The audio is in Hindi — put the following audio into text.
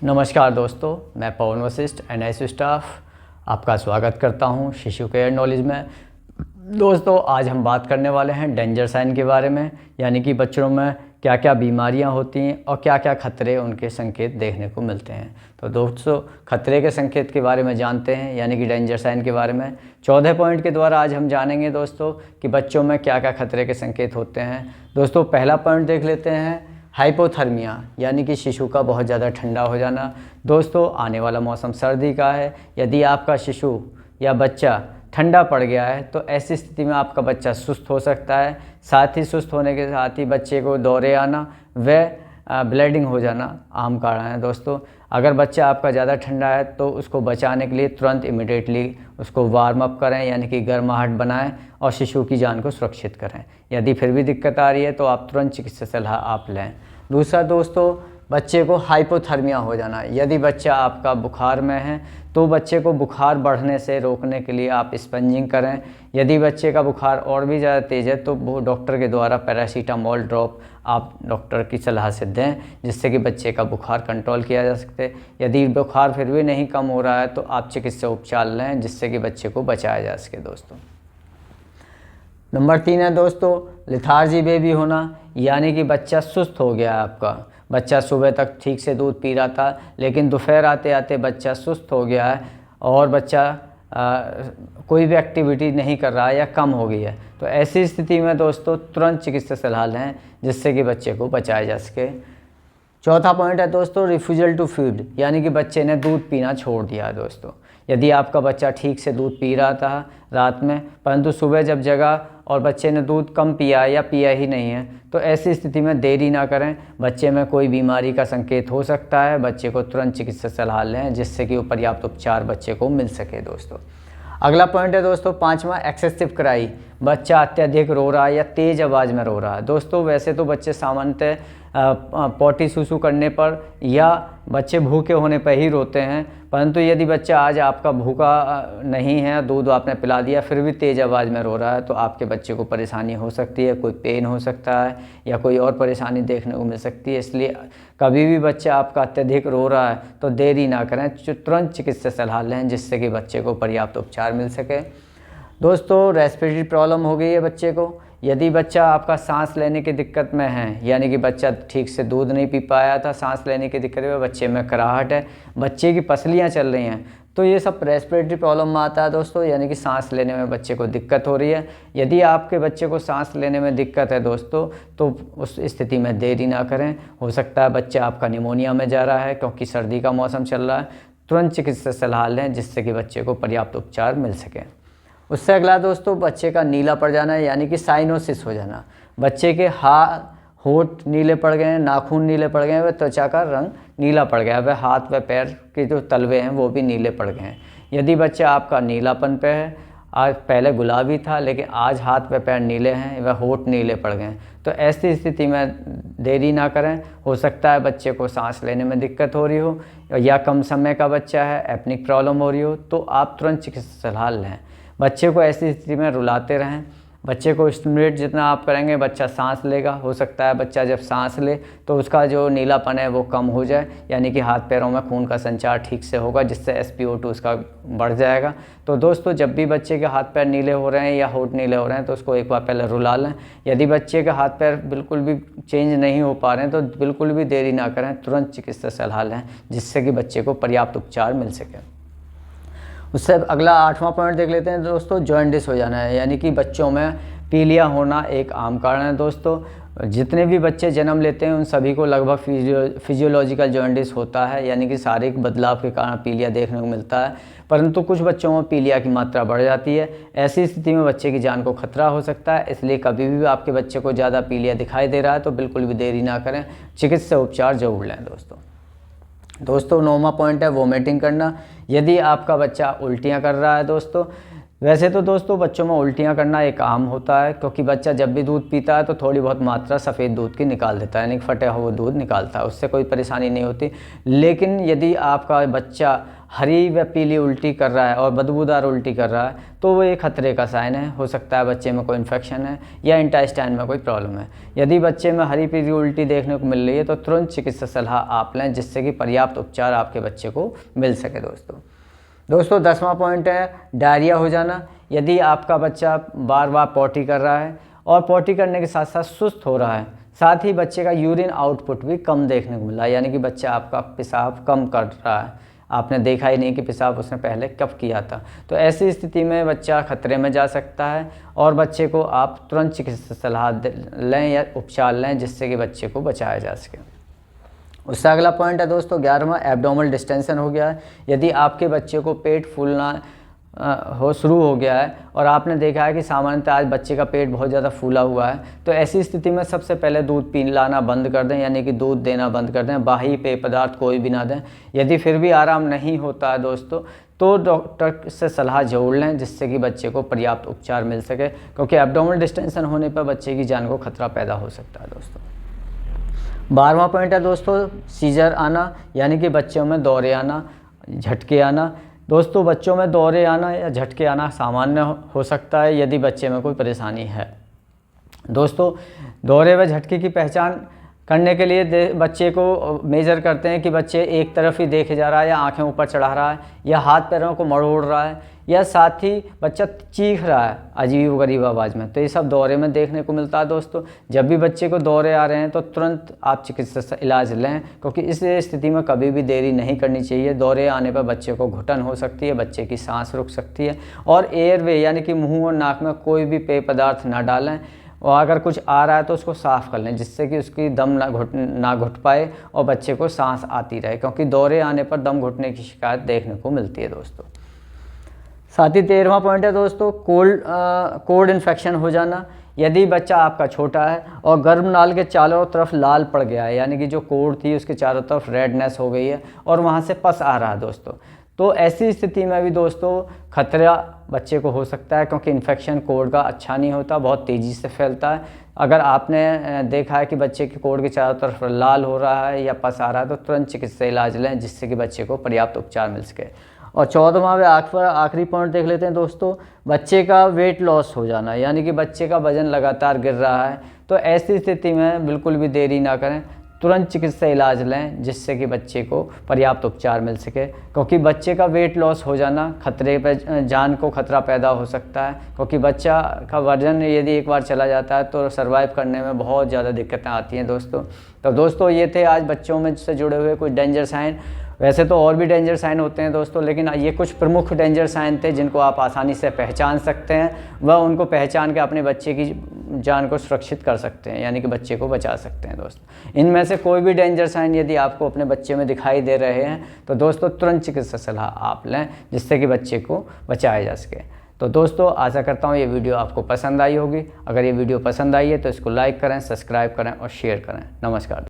नमस्कार दोस्तों, मैं पवन वशिष्ठ एनआईसी स्टाफ आपका स्वागत करता हूं शिशु केयर नॉलेज में। दोस्तों, आज हम बात करने वाले हैं डेंजर साइन के बारे में, यानी कि बच्चों में क्या क्या बीमारियां होती हैं और क्या क्या खतरे उनके संकेत देखने को मिलते हैं। तो दोस्तों, खतरे के संकेत के बारे में जानते हैं, यानी कि डेंजर साइन के बारे में 14 पॉइंट के द्वारा आज हम जानेंगे दोस्तों कि बच्चों में क्या क्या खतरे के संकेत होते हैं। दोस्तों, पहला पॉइंट देख लेते हैं, हाइपोथर्मिया, यानी कि शिशु का बहुत ज़्यादा ठंडा हो जाना। दोस्तों, आने वाला मौसम सर्दी का है। यदि आपका शिशु या बच्चा ठंडा पड़ गया है तो ऐसी स्थिति में आपका बच्चा सुस्त हो सकता है। साथ ही सुस्त होने के साथ ही बच्चे को दौरे आना व ब्लीडिंग हो जाना आम कारण है। दोस्तों, अगर बच्चा आपका ज़्यादा ठंडा है तो उसको बचाने के लिए तुरंत इमिडिएटली उसको वार्म अप करें, यानी कि गर्माहट बनाएं और शिशु की जान को सुरक्षित करें। यदि फिर भी दिक्कत आ रही है तो आप तुरंत चिकित्सा सलाह आप लें। दूसरा दोस्तों, बच्चे को हाइपोथर्मिया हो जाना। यदि बच्चा आपका बुखार में है तो बच्चे को बुखार बढ़ने से रोकने के लिए आप स्पंजिंग करें। यदि बच्चे का बुखार और भी ज़्यादा तेज़ है तो वो डॉक्टर के द्वारा पैरासीटामोल ड्रॉप आप डॉक्टर की सलाह से दें, जिससे कि बच्चे का बुखार कंट्रोल किया जा सके। यदि बुखार फिर भी नहीं कम हो रहा है तो आप चिकित्सा उपचार लें, जिससे कि बच्चे को बचाया जा सके। दोस्तों, नंबर 3 है दोस्तों, लिथार्जी बेबी होना, यानी कि बच्चा सुस्त हो गया है। आपका बच्चा सुबह तक ठीक से दूध पी रहा था, लेकिन दोपहर आते आते बच्चा सुस्त हो गया है और बच्चा कोई भी एक्टिविटी नहीं कर रहा है या कम हो गई है। तो ऐसी स्थिति में दोस्तों तुरंत चिकित्सा सलाह लें, जिससे कि बच्चे को बचाया जा सके। चौथा पॉइंट है दोस्तों, रिफ्यूजल टू फीड, यानी कि बच्चे ने दूध पीना छोड़ दिया है। दोस्तों, यदि आपका बच्चा ठीक से दूध पी रहा था रात में, परंतु सुबह जब जगा और बच्चे ने दूध कम पिया या पिया ही नहीं है, तो ऐसी स्थिति में देरी ना करें। बच्चे में कोई बीमारी का संकेत हो सकता है, बच्चे को तुरंत चिकित्सा सलाह लें, जिससे कि पर्याप्त उपचार बच्चे को मिल सके। दोस्तों, अगला पॉइंट है दोस्तों, 5वां, एक्सेसिव क्राई, बच्चा अत्यधिक रो रहा है या तेज़ आवाज़ में रो रहा है। दोस्तों, वैसे तो बच्चे सामान्यतः पॉटी सूसू करने पर या बच्चे भूखे होने पर ही रोते हैं, परंतु यदि बच्चा आज आपका भूखा नहीं है, दूध आपने पिला दिया, फिर भी तेज़ आवाज़ में रो रहा है, तो आपके बच्चे को परेशानी हो सकती है, कोई पेन हो सकता है या कोई और परेशानी देखने को मिल सकती है। इसलिए कभी भी बच्चा आपका अत्यधिक रो रहा है तो देरी ना करें, तुरंत चिकित्सा सलाह लें, जिससे कि बच्चे को पर्याप्त उपचार मिल सके। दोस्तों, रेस्पिरेटरी प्रॉब्लम हो गई है बच्चे को, यदि बच्चा आपका सांस लेने की दिक्कत में है, यानी कि बच्चा ठीक से दूध नहीं पी पाया था, सांस लेने की दिक्कत है, बच्चे में कराहट है, बच्चे की पसलियाँ चल रही हैं, तो ये सब रेस्पिरेटरी प्रॉब्लम में आता है दोस्तों, यानी कि सांस लेने में बच्चे को दिक्कत हो रही है। यदि आपके बच्चे को सांस लेने में दिक्कत है दोस्तों, तो उस स्थिति में देरी ना करें। हो सकता है बच्चा आपका निमोनिया में जा रहा है, क्योंकि सर्दी का मौसम चल रहा है। तुरंत चिकित्सा सलाह लें, जिससे कि बच्चे को पर्याप्त उपचार मिल सके। उससे अगला दोस्तों, बच्चे का नीला पड़ जाना, यानी कि साइनोसिस हो जाना। बच्चे के होंठ नीले पड़ गए हैं, नाखून नीले पड़ गए हैं, वह त्वचा का रंग नीला पड़ गया है, वह हाथ व पैर के जो तलवे हैं वो भी नीले पड़ गए हैं। यदि बच्चा आपका नीलापन पे है, आज पहले गुलाबी था लेकिन आज हाथ व पैर नीले हैं, वह होंठ नीले पड़ गए हैं, तो ऐसी स्थिति में देरी ना करें। हो सकता है बच्चे को सांस लेने में दिक्कत हो रही हो, या कम समय का बच्चा है, एपनिक प्रॉब्लम हो रही हो, तो आप तुरंत चिकित्सा सलाह लें। बच्चे को ऐसी स्थिति में रुलाते रहें। बच्चे को स्टिमुलेट जितना आप करेंगे बच्चा सांस लेगा। हो सकता है बच्चा जब सांस ले तो उसका जो नीलापन है वो कम हो जाए, यानी कि हाथ पैरों में खून का संचार ठीक से होगा, जिससे SpO2 उसका बढ़ जाएगा। तो दोस्तों, जब भी बच्चे के हाथ पैर नीले हो रहे हैं या होंठ नीले हो रहे हैं तो उसको एक बार पहले रुला लें। यदि बच्चे के हाथ पैर बिल्कुल भी चेंज नहीं हो पा रहे हैं तो बिल्कुल भी देरी ना करें, तुरंत चिकित्सा सलाह लें, जिससे कि बच्चे को पर्याप्त उपचार मिल सके। उससे अगला 8वां पॉइंट देख लेते हैं दोस्तों, जॉइंटिस हो जाना है, यानी कि बच्चों में पीलिया होना एक आम कारण है। दोस्तों, जितने भी बच्चे जन्म लेते हैं उन सभी को लगभग फिजियोलॉजिकल जॉइंटिस होता है, यानी कि शारीरिक बदलाव के कारण पीलिया देखने को मिलता है, परंतु कुछ बच्चों में पीलिया की मात्रा बढ़ जाती है। ऐसी स्थिति में बच्चे की जान को खतरा हो सकता है, इसलिए कभी भी आपके बच्चे को ज़्यादा पीलिया दिखाई दे रहा है तो बिल्कुल भी देरी ना करें, चिकित्सा उपचार जरूर लें। दोस्तों 9वां पॉइंट है वोमिटिंग करना। यदि आपका बच्चा उल्टियाँ कर रहा है दोस्तों, वैसे तो दोस्तों बच्चों में उल्टियाँ करना एक आम होता है, क्योंकि बच्चा जब भी दूध पीता है तो थोड़ी बहुत मात्रा सफ़ेद दूध की निकाल देता है, यानी कि फटा हुआ दूध निकालता है, उससे कोई परेशानी नहीं होती। लेकिन यदि आपका बच्चा हरी व पीली उल्टी कर रहा है और बदबूदार उल्टी कर रहा है तो वो एक खतरे का साइन है। हो सकता है बच्चे में कोई इन्फेक्शन है या इंटेस्टाइन में कोई प्रॉब्लम है। यदि बच्चे में हरी पीली उल्टी देखने को मिल रही है तो तुरंत चिकित्सा सलाह आप लें, जिससे कि पर्याप्त उपचार आपके बच्चे को मिल सके। दोस्तों 10वां पॉइंट है डायरिया हो जाना। यदि आपका बच्चा बार बार पॉटी कर रहा है और पॉटी करने के साथ साथ सुस्त हो रहा है, साथ ही बच्चे का यूरिन आउटपुट भी कम देखने को मिला है, यानी कि बच्चा आपका पेशाब कम कर रहा है, आपने देखा ही नहीं कि पेशाब उसने पहले कब किया था, तो ऐसी स्थिति में बच्चा खतरे में जा सकता है और बच्चे को आप तुरंत चिकित्सा सलाह लें या उपचार लें, जिससे कि बच्चे को बचाया जा सके। उससे अगला पॉइंट है दोस्तों 11वां एब्डोमिनल डिस्टेंशन हो गया है। यदि आपके बच्चे को पेट फूलना शुरू हो गया है और आपने देखा है कि सामान्यतः आज बच्चे का पेट बहुत ज़्यादा फूला हुआ है, तो ऐसी स्थिति में सबसे पहले दूध पिलाना बंद कर दें, यानी कि दूध देना बंद कर दें, बाहरी पेय पदार्थ कोई भी ना दें। यदि फिर भी आराम नहीं होता है दोस्तों तो डॉक्टर से सलाह जरूर लें, जिससे कि बच्चे को पर्याप्त उपचार मिल सके, क्योंकि एब्डोमिनल डिस्टेंशन होने पर बच्चे की जान को खतरा पैदा हो सकता है। दोस्तों 12वां पॉइंट है दोस्तों सीजर आना, यानी कि बच्चों में दौरे आना, झटके आना। दोस्तों बच्चों में दौरे आना या झटके आना सामान्य हो सकता है यदि बच्चे में कोई परेशानी है। दोस्तों दौरे व झटके की पहचान करने के लिए बच्चे को मेज़र करते हैं कि बच्चे एक तरफ ही देखे जा रहा है या आंखें ऊपर चढ़ा रहा है या हाथ पैरों को मरोड़ रहा है या साथ ही बच्चा चीख रहा है अजीब गरीब आवाज़ में, तो ये सब दौरे में देखने को मिलता है। दोस्तों जब भी बच्चे को दौरे आ रहे हैं तो तुरंत आप चिकित्सा इलाज लें, क्योंकि इस स्थिति में कभी भी देरी नहीं करनी चाहिए। दौरे आने पर बच्चे को घुटन हो सकती है, बच्चे की सांस रुक सकती है और एयरवे यानी कि मुंह और नाक में कोई भी पेय पदार्थ ना डालें, और अगर कुछ आ रहा है तो उसको साफ़ कर लें, जिससे कि उसकी दम ना घुट पाए और बच्चे को सांस आती रहे, क्योंकि दौरे आने पर दम घुटने की शिकायत देखने को मिलती है। दोस्तों साथ ही 13वां पॉइंट है दोस्तों कोल्ड इन्फेक्शन हो जाना। यदि बच्चा आपका छोटा है और गर्भनाल के चारों तरफ लाल पड़ गया है, यानी कि जो कोड थी उसके चारों तरफ रेडनेस हो गई है और वहाँ से पस आ रहा है दोस्तों, तो ऐसी स्थिति में भी दोस्तों खतरा बच्चे को हो सकता है, क्योंकि इन्फेक्शन कोड का अच्छा नहीं होता, बहुत तेज़ी से फैलता है। अगर आपने देखा है कि बच्चे के कोड के चारों तरफ लाल हो रहा है या पस आ रहा है तो तुरंत चिकित्सा इलाज लें, जिससे कि बच्चे को पर्याप्त उपचार मिल सके। और 14वां व आखिरी पॉइंट देख लेते हैं दोस्तों, बच्चे का वेट लॉस हो जाना, यानी कि बच्चे का वजन लगातार गिर रहा है, तो ऐसी स्थिति में बिल्कुल भी देरी ना करें, तुरंत चिकित्सा इलाज लें, जिससे कि बच्चे को पर्याप्त उपचार मिल सके, क्योंकि बच्चे का वेट लॉस हो जाना खतरे पर जान को खतरा पैदा हो सकता है, क्योंकि बच्चा का वजन यदि एक बार चला जाता है तो सर्वाइव करने में बहुत ज़्यादा दिक्कतें आती हैं दोस्तों। तो दोस्तों ये थे आज बच्चों में से जुड़े हुए कुछ डेंजर साइन। वैसे तो और भी डेंजर साइन होते हैं दोस्तों, लेकिन ये कुछ प्रमुख डेंजर साइन थे जिनको आप आसानी से पहचान सकते हैं व उनको पहचान के अपने बच्चे की जान को सुरक्षित कर सकते हैं, यानी कि बच्चे को बचा सकते हैं। दोस्तों इनमें से कोई भी डेंजर साइन यदि आपको अपने बच्चे में दिखाई दे रहे हैं तो दोस्तों तुरंत चिकित्सा सलाह आप लें, जिससे कि बच्चे को बचाया जा सके। तो दोस्तों आशा करता हूँ ये वीडियो आपको पसंद आई होगी। अगर ये वीडियो पसंद आई है तो इसको लाइक करें, सब्सक्राइब करें और शेयर करें। नमस्कार।